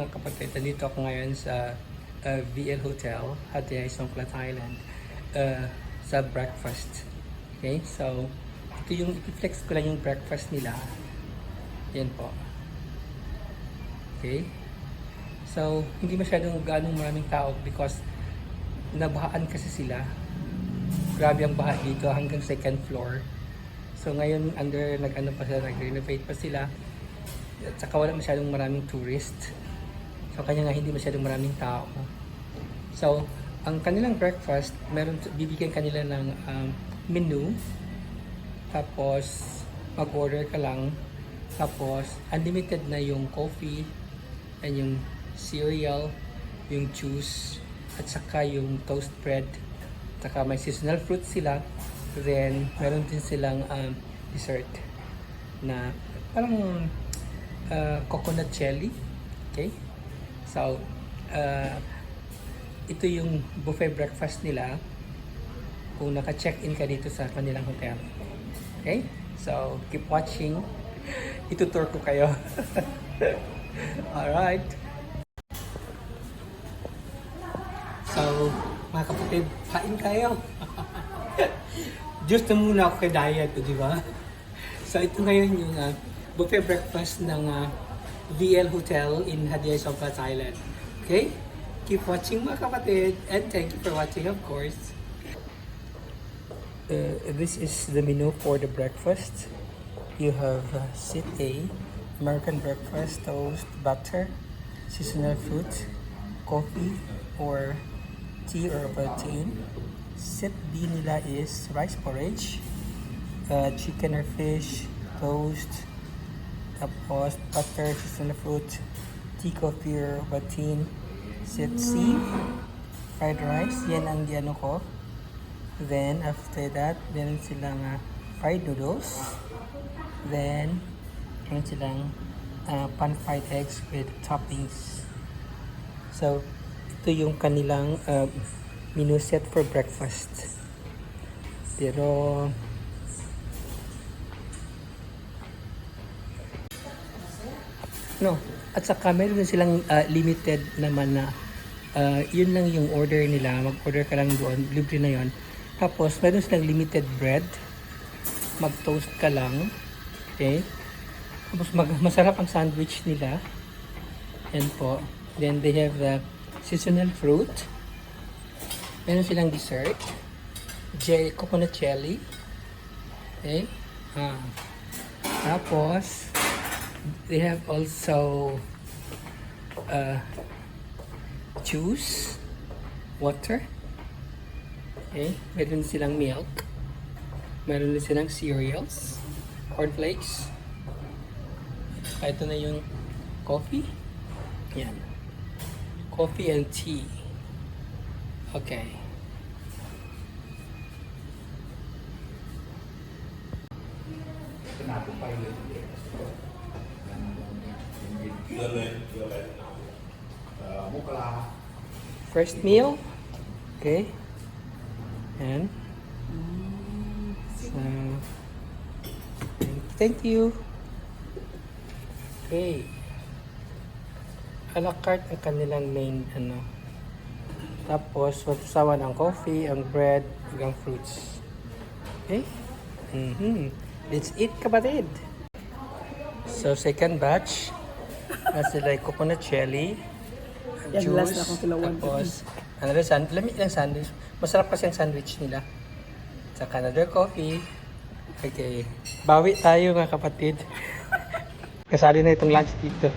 mga kapatid, nandito ako ngayon sa VL Hotel, Hat Yai, Songkhla, Thailand, sa breakfast. Okay, so ito yung i-flex ko lang yung breakfast nila. Yan po. Okay, so hindi masyadong ganong maraming tao because nabahaan kasi sila. Grabe ang baha dito hanggang second floor. So ngayon nag-ano pa sila, nag-renovate pa sila. At saka wala masyadong maraming tourist. So kanya nga hindi masyadong maraming tao. So ang kanilang breakfast, bibigyan kanila ng menu. Tapos mag-order ka lang. Tapos unlimited na yung coffee and yung cereal, yung juice, at saka yung toast bread. Saka may seasonal fruit sila. Then meron din silang dessert na parang coconut jelly. Okay? So, ito yung buffet breakfast nila kung naka-check-in ka dito sa kanilang hotel. Okay? So, keep watching. Itutour ko kayo. Alright. So, mga kapatid, kain kayo. Just na muna ako kay diet, di ba? So, ito ngayon yung buffet breakfast ng VL Hotel in Hat Yai, Songkhla, Thailand. Okay? Keep watching mga kapatid and thank you for watching, of course. This is the menu for the breakfast. You have Sit A, American breakfast, toast, butter, seasonal fruit, coffee or tea or protein. Sit B nila is rice porridge, chicken or fish, toast, tapos butter, seasonal fruit, tea, coffee or protein. Sit C, fried rice, yan ang diano ko. Then after that, meron silang fried noodles. Then meron silang pan-fried eggs with toppings. So ito yung kanilang menu set for breakfast. Pero no, at saka meron din silang limited naman na yun lang yung order nila. Mag-order ka lang doon, libre na yon. Tapos meron silang limited bread. Mag-toast ka lang. Okay? Tapos masarap ang sandwich nila. Yan po. Then they have the seasonal fruit. Meron silang dessert, coconut jelly. Okay? Tapos, they have also juice, water. Okay? Meron silang milk. Meron din silang cereals, cornflakes. Ito na yung coffee. Yan. Coffee and tea. Okay. First meal. Okay. And so, thank you. Okay. A la carte ang kanilang main tapos matusawan ang coffee, ang bread, ang fruits. Okay? Let's eat, kapatid! So, second batch. Nasa like coconut jelly, juice, tapos lamig ng sandwich. Masarap kasi ang sandwich nila. Saka another coffee. Okay. Bawi tayo mga kapatid. Kasali na itong lunch dito.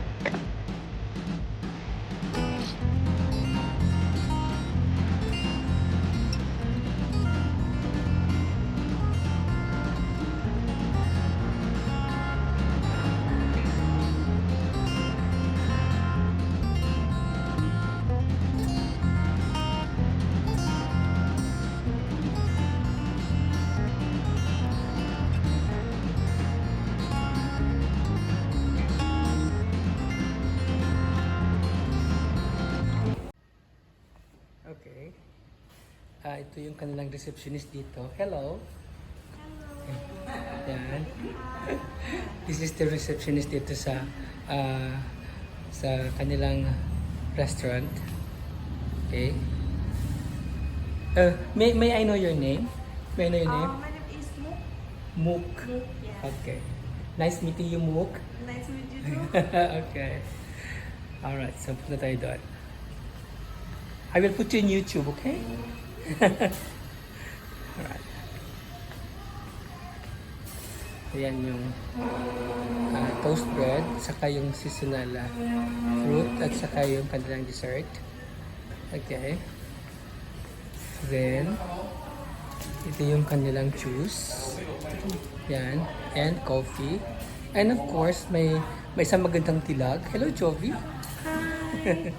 Okay. Ito yung kanilang receptionist dito. Hello. Yan. This is the receptionist dito sa sa kanilang restaurant. Okay. May I know your name? May I know your name? My name is Mook. Mook. Mook, yes. Okay. Nice meeting you, Mook. Nice to meet you too. Okay. Alright, so punta tayo doon. I will put you in YouTube, okay? Alright. Ayan yung toast bread, saka yung seasonal fruit, at saka yung kanilang dessert. Okay. Then, ito yung kanilang juice. Yan. And coffee. And of course, may isang magandang tilag. Hello, Jovi. Hi.